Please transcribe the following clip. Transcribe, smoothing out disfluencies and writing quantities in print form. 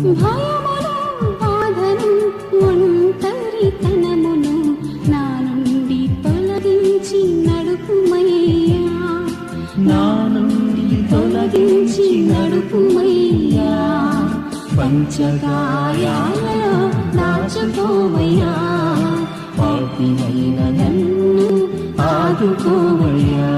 భయమును బాధను ఒంటరితనమును నా నుండి తొలగించి నడుపుమయ్యా, నా నుండి తొలగించి నడుపుమయ్యా. పంచగాయాలలో దాచుకోవయ్యా, పాపినైన నన్ను ఆదుకోవయ్యా.